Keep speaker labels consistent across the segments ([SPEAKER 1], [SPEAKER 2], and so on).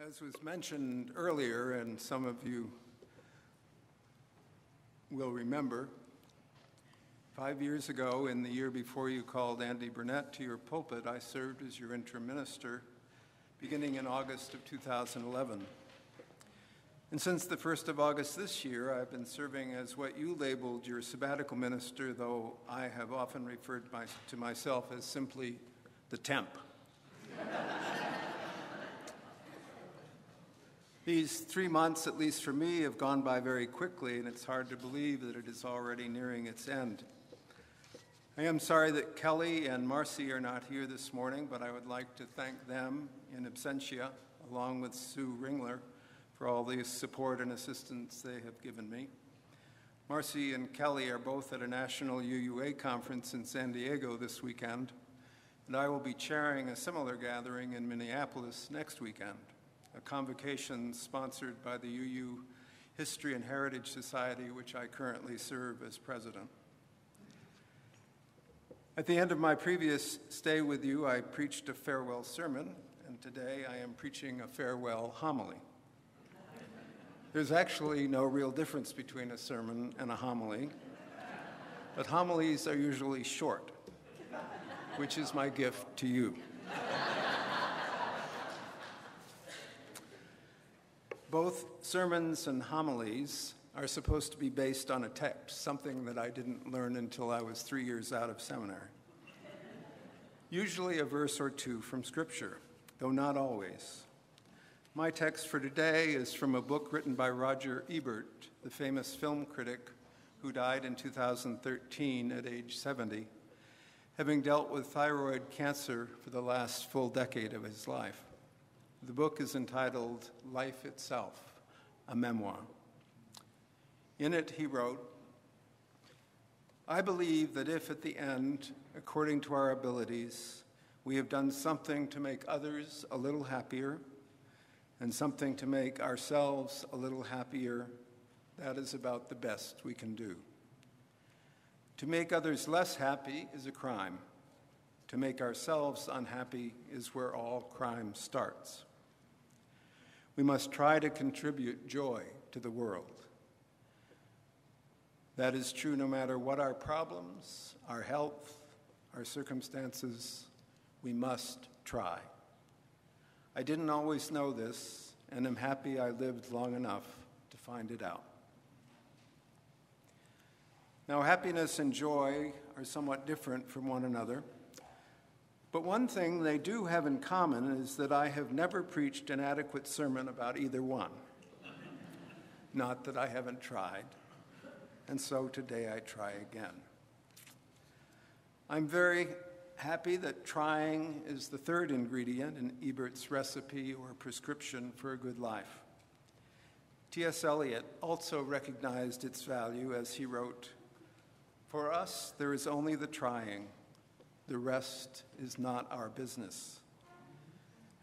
[SPEAKER 1] As was mentioned earlier, and some of you will remember, 5 years ago, in the year before you called Andy Burnett to your pulpit, I served as your interim minister beginning in August of 2011. And since the 1st of August this year, I've been serving as what you labeled your sabbatical minister, though I have often referred to myself as simply the temp. These 3 months, at least for me, have gone by very quickly, and it's hard to believe that it is already nearing its end. I am sorry that Kelly and Marcy are not here this morning, but I would like to thank them in absentia, along with Sue Ringler, for all the support and assistance they have given me. Marcy and Kelly are both at a national UUA conference in San Diego this weekend, and I will be chairing a similar gathering in Minneapolis next weekend, a convocation sponsored by the UU History and Heritage Society, which I currently serve as president. At the end of my previous stay with you, I preached a farewell sermon, and today I am preaching a farewell homily. There's actually no real difference between a sermon and a homily, but homilies are usually short, which is my gift to you. Both sermons and homilies are supposed to be based on a text, something that I didn't learn until I was 3 years out of seminary. Usually a verse or two from Scripture, though not always. My text for today is from a book written by Roger Ebert, the famous film critic who died in 2013 at age 70, having dealt with thyroid cancer for the last full decade of his life. The book is entitled Life Itself, a Memoir. In it, he wrote, "I believe that if at the end, according to our abilities, we have done something to make others a little happier and something to make ourselves a little happier, that is about the best we can do. To make others less happy is a crime. To make ourselves unhappy is where all crime starts. We must try to contribute joy to the world. That is true no matter what our problems, our health, our circumstances. We must try. I didn't always know this, and am happy I lived long enough to find it out." Now, happiness and joy are somewhat different from one another, but one thing they do have in common is that I have never preached an adequate sermon about either one. Not that I haven't tried, and so today I try again. I'm very happy that trying is the third ingredient in Ebert's recipe or prescription for a good life. T.S. Eliot also recognized its value as he wrote, "For us, there is only the trying. The rest is not our business."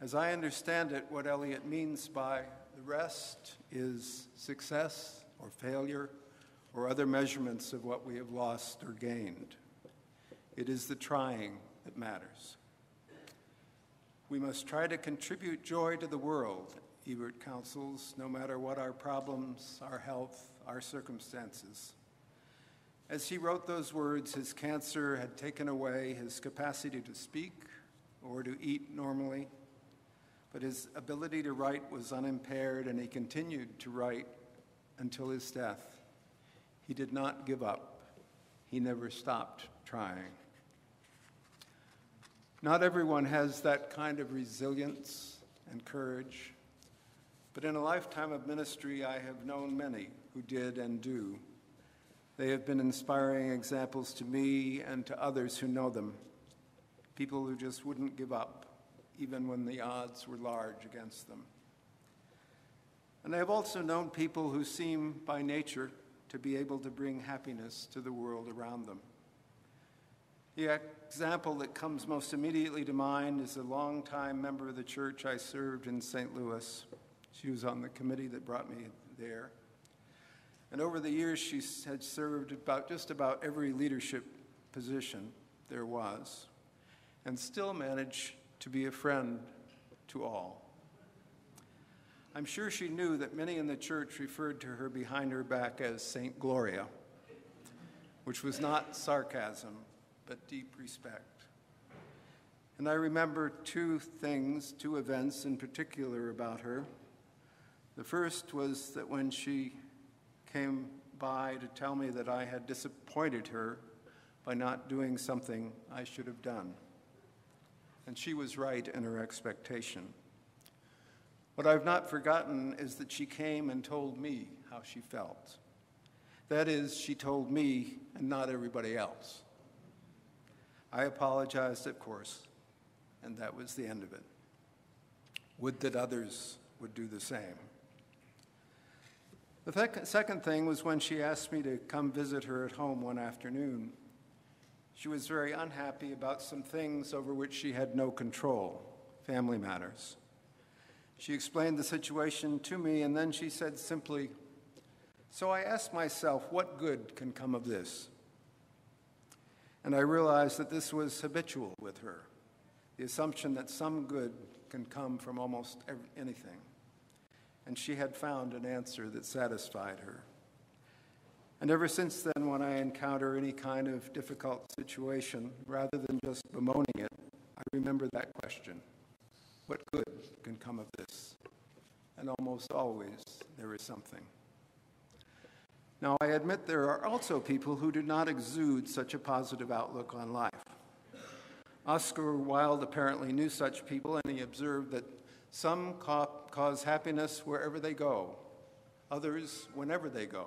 [SPEAKER 1] As I understand it, what Eliot means by the rest is success or failure or other measurements of what we have lost or gained. It is the trying that matters. We must try to contribute joy to the world, Ebert counsels, no matter what our problems, our health, our circumstances. As he wrote those words, his cancer had taken away his capacity to speak or to eat normally, but his ability to write was unimpaired, and he continued to write until his death. He did not give up. He never stopped trying. Not everyone has that kind of resilience and courage, but in a lifetime of ministry, I have known many who did and do. They have been inspiring examples to me and to others who know them, people who just wouldn't give up, even when the odds were large against them. And I have also known people who seem by nature to be able to bring happiness to the world around them. The example that comes most immediately to mind is a longtime member of the church I served in St. Louis. She was on the committee that brought me there. And over the years, she had served just about every leadership position there was, and still managed to be a friend to all. I'm sure she knew that many in the church referred to her behind her back as Saint Gloria, which was not sarcasm, but deep respect. And I remember two events in particular about her. The first was that when she came by to tell me that I had disappointed her by not doing something I should have done. And she was right in her expectation. What I've not forgotten is that she came and told me how she felt. That is, she told me and not everybody else. I apologized, of course, and that was the end of it. Would that others would do the same. The second thing was when she asked me to come visit her at home one afternoon. She was very unhappy about some things over which she had no control, family matters. She explained the situation to me, and then she said simply, "So I asked myself, what good can come of this?" And I realized that this was habitual with her, the assumption that some good can come from almost anything. And she had found an answer that satisfied her. And ever since then, when I encounter any kind of difficult situation, rather than just bemoaning it, I remember that question: what good can come of this? And almost always there is something. Now, I admit there are also people who do not exude such a positive outlook on life. Oscar Wilde apparently knew such people, and he observed that some cause happiness wherever they go, others whenever they go.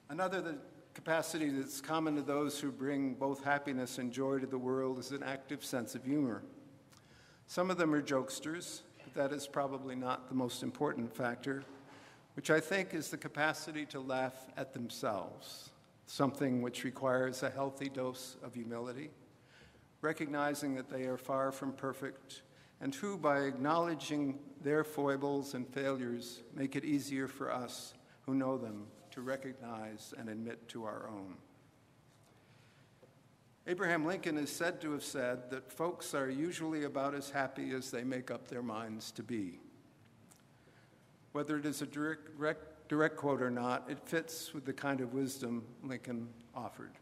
[SPEAKER 1] Another capacity that's common to those who bring both happiness and joy to the world is an active sense of humor. Some of them are jokesters, but that is probably not the most important factor, which I think is the capacity to laugh at themselves, something which requires a healthy dose of humility, recognizing that they are far from perfect, and who, by acknowledging their foibles and failures, make it easier for us who know them to recognize and admit to our own. Abraham Lincoln is said to have said that folks are usually about as happy as they make up their minds to be. Whether it is a direct quote or not, it fits with the kind of wisdom Lincoln offered.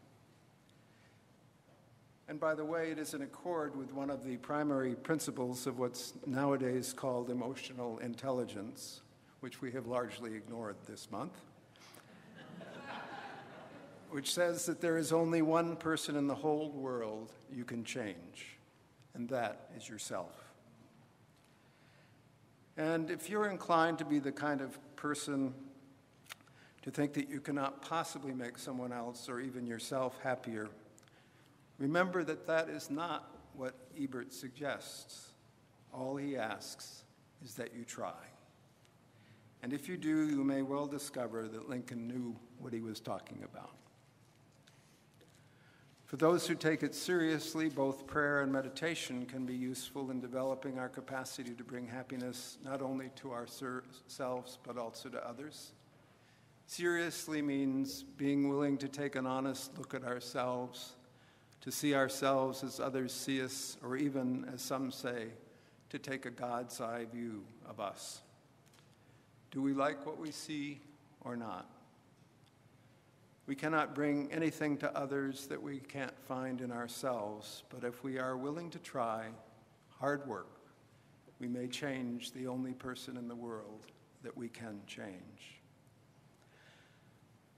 [SPEAKER 1] And by the way, it is in accord with one of the primary principles of what's nowadays called emotional intelligence, which we have largely ignored this month, which says that there is only one person in the whole world you can change, and that is yourself. And if you're inclined to be the kind of person to think that you cannot possibly make someone else or even yourself happier, remember that that is not what Ebert suggests. All he asks is that you try. And if you do, you may well discover that Lincoln knew what he was talking about. For those who take it seriously, both prayer and meditation can be useful in developing our capacity to bring happiness not only to ourselves, but also to others. Seriously means being willing to take an honest look at ourselves, to see ourselves as others see us, or even, as some say, to take a God's eye view of us. Do we like what we see or not? We cannot bring anything to others that we can't find in ourselves, but if we are willing to try hard work, we may change the only person in the world that we can change.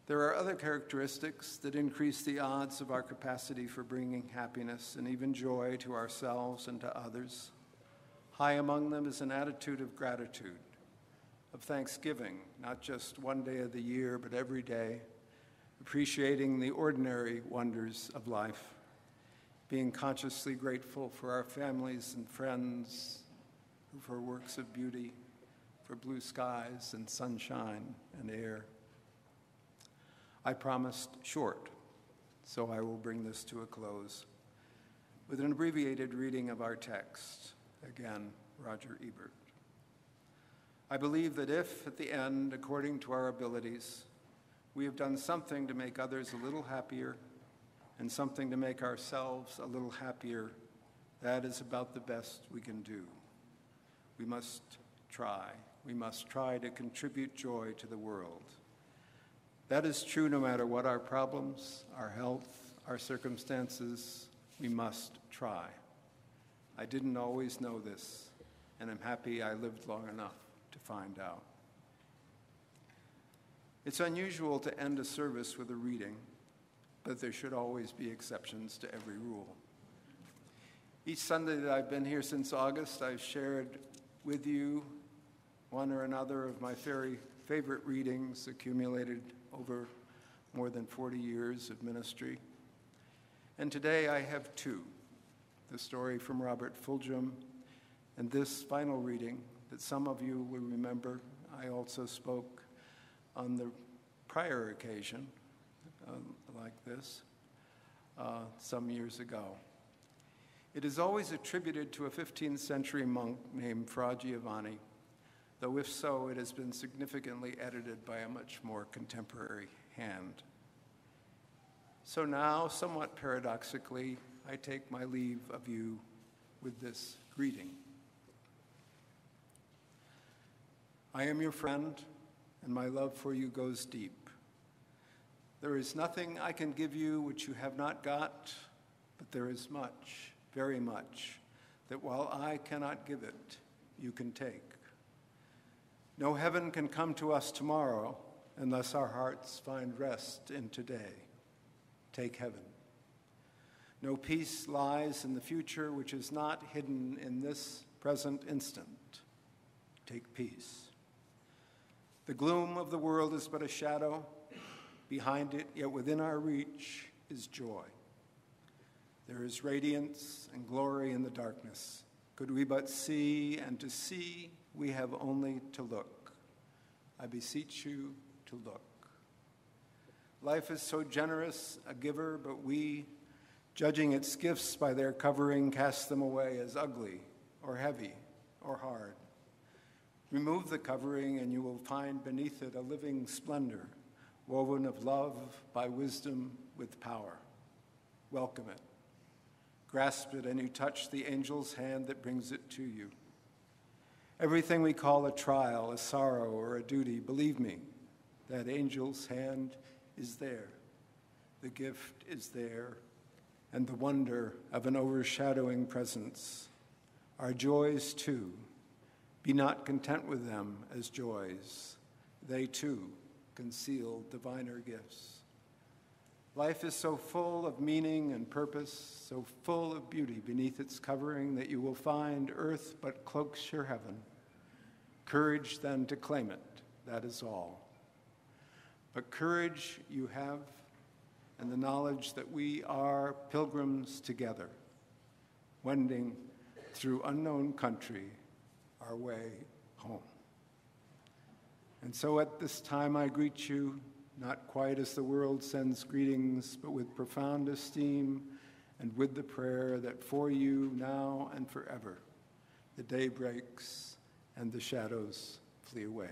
[SPEAKER 1] There are other characteristics that increase the odds of our capacity for bringing happiness and even joy to ourselves and to others. High among them is an attitude of gratitude, of thanksgiving, not just one day of the year, but every day, appreciating the ordinary wonders of life, being consciously grateful for our families and friends, for works of beauty, for blue skies and sunshine and air. I promised short, so I will bring this to a close with an abbreviated reading of our text. Again, Roger Ebert. I believe that if, at the end, according to our abilities, we have done something to make others a little happier, and something to make ourselves a little happier, that is about the best we can do. We must try. We must try to contribute joy to the world. That is true no matter what our problems, our health, our circumstances. We must try. I didn't always know this, and I'm happy I lived long enough to find out. It's unusual to end a service with a reading, but there should always be exceptions to every rule. Each Sunday that I've been here since August, I've shared with you one or another of my very favorite readings accumulated over more than 40 years of ministry. And today I have two, the story from Robert Fulghum and this final reading that some of you will remember. I also spoke on the prior occasion like this some years ago. It is always attributed to a 15th century monk named Fra Giovanni, though if so, it has been significantly edited by a much more contemporary hand. So now, somewhat paradoxically, I take my leave of you with this greeting. I am your friend, and my love for you goes deep. There is nothing I can give you which you have not got, but there is much, very much, that while I cannot give it, you can take. No heaven can come to us tomorrow unless our hearts find rest in today. Take heaven. No peace lies in the future which is not hidden in this present instant. Take peace. The gloom of the world is but a shadow. Behind it, yet within our reach, is joy. There is radiance and glory in the darkness. Could we but see, and to see, we have only to look. I beseech you to look. Life is so generous a giver, but we, judging its gifts by their covering, cast them away as ugly or heavy or hard. Remove the covering, and you will find beneath it a living splendor, woven of love by wisdom with power. Welcome it. Grasp it, and you touch the angel's hand that brings it to you. Everything we call a trial, a sorrow, or a duty, believe me, that angel's hand is there. The gift is there, and the wonder of an overshadowing presence. Our joys, too. Be not content with them as joys. They, too, conceal diviner gifts. Life is so full of meaning and purpose, so full of beauty beneath its covering that you will find earth but cloaks your heaven. Courage, then, to claim it, that is all. But courage you have, and the knowledge that we are pilgrims together, wending through unknown country, our way home. And so at this time I greet you, not quite as the world sends greetings, but with profound esteem and with the prayer that for you now and forever the day breaks and the shadows flee away.